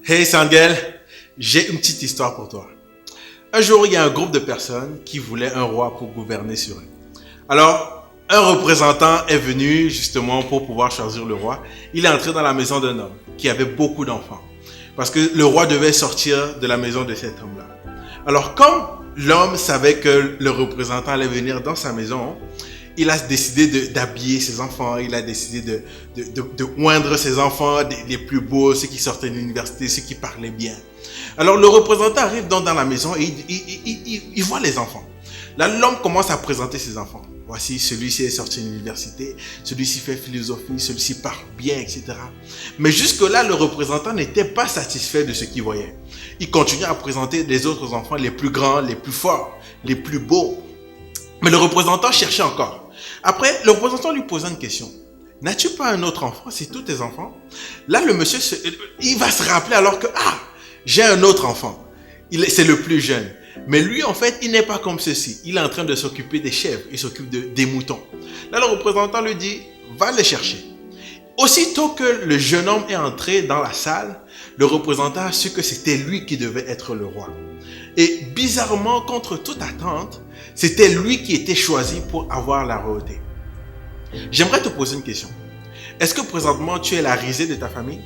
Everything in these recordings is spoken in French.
Hey Sangel, j'ai une petite histoire pour toi. Un jour, il y a un groupe de personnes qui voulaient un roi pour gouverner sur eux. Alors, un représentant est venu justement pour pouvoir choisir le roi. Il est entré dans la maison d'un homme qui avait beaucoup d'enfants. Parce que le roi devait sortir de la maison de cet homme-là. Alors, comme l'homme savait que le représentant allait venir dans sa maison, il a décidé d'habiller ses enfants, il a décidé de oindre ses enfants, les plus beaux, ceux qui sortaient de l'université, ceux qui parlaient bien. Alors le représentant arrive dans la maison et il voit les enfants. Là, l'homme commence à présenter ses enfants. Voici, celui-ci est sorti de l'université, celui-ci fait philosophie, celui-ci parle bien, etc. Mais jusque-là, le représentant n'était pas satisfait de ce qu'il voyait. Il continue à présenter les autres enfants les plus grands, les plus forts, les plus beaux. Mais le représentant cherchait encore. Après, le représentant lui posa une question. N'as-tu pas un autre enfant? C'est tous tes enfants? Là, le monsieur, il va se rappeler alors que, j'ai un autre enfant. C'est le plus jeune. Mais lui, en fait, il n'est pas comme ceci. Il est en train de s'occuper des chèvres. Il s'occupe des moutons. Là, le représentant lui dit, va les chercher. Aussitôt que le jeune homme est entré dans la salle, le représentant a su que c'était lui qui devait être le roi. Et bizarrement, contre toute attente, c'était lui qui était choisi pour avoir la royauté. J'aimerais te poser une question. Est-ce que présentement tu es la risée de ta famille?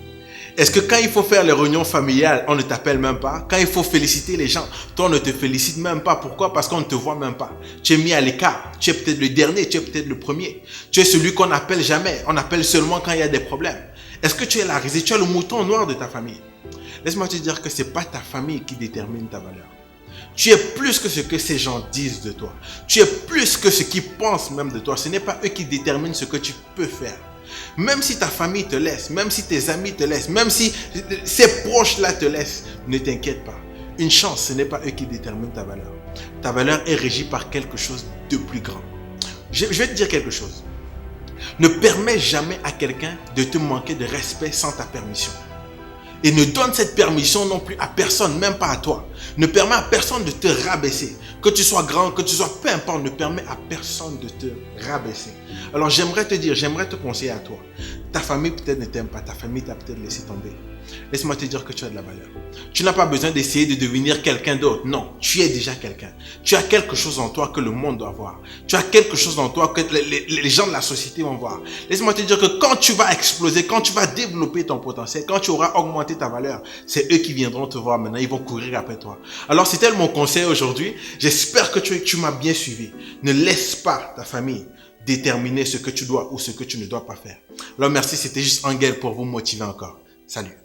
Est-ce que quand il faut faire les réunions familiales, on ne t'appelle même pas? Quand il faut féliciter les gens, toi on ne te félicite même pas. Pourquoi? Parce qu'on ne te voit même pas. Tu es mis à l'écart. Tu es peut-être le dernier, tu es peut-être le premier. Tu es celui qu'on n'appelle jamais. On appelle seulement quand il y a des problèmes. Est-ce que tu es la risée? Tu es le mouton noir de ta famille. Laisse-moi te dire que ce n'est pas ta famille qui détermine ta valeur. Tu es plus que ce que ces gens disent de toi. Tu es plus que ce qu'ils pensent même de toi. Ce n'est pas eux qui déterminent ce que tu peux faire. Même si ta famille te laisse, même si tes amis te laissent, même si ces proches-là te laissent, ne t'inquiète pas. Une chance, ce n'est pas eux qui déterminent ta valeur. Ta valeur est régie par quelque chose de plus grand. Je vais te dire quelque chose. Ne permets jamais à quelqu'un de te manquer de respect sans ta permission. Et ne donne cette permission non plus à personne, même pas à toi. Ne permets à personne de te rabaisser. Que tu sois grand, que tu sois peu importe, ne permets à personne de te rabaisser. Alors j'aimerais te dire, j'aimerais te conseiller à toi. Ta famille peut-être ne t'aime pas, ta famille t'a peut-être laissé tomber. Laisse-moi te dire que tu as de la valeur. Tu n'as pas besoin d'essayer de devenir quelqu'un d'autre. Non, tu es déjà quelqu'un. Tu as quelque chose en toi que le monde doit voir. Tu as quelque chose en toi que les gens de la société vont voir. Laisse-moi te dire que quand tu vas exploser, quand tu vas développer ton potentiel, quand tu auras augmenté ta valeur, c'est eux qui viendront te voir maintenant. Ils vont courir après toi. Alors c'était mon conseil aujourd'hui. J'espère que tu m'as bien suivi. Ne laisse pas ta famille déterminer ce que tu dois ou ce que tu ne dois pas faire. Alors merci, c'était juste Angel pour vous motiver encore. Salut.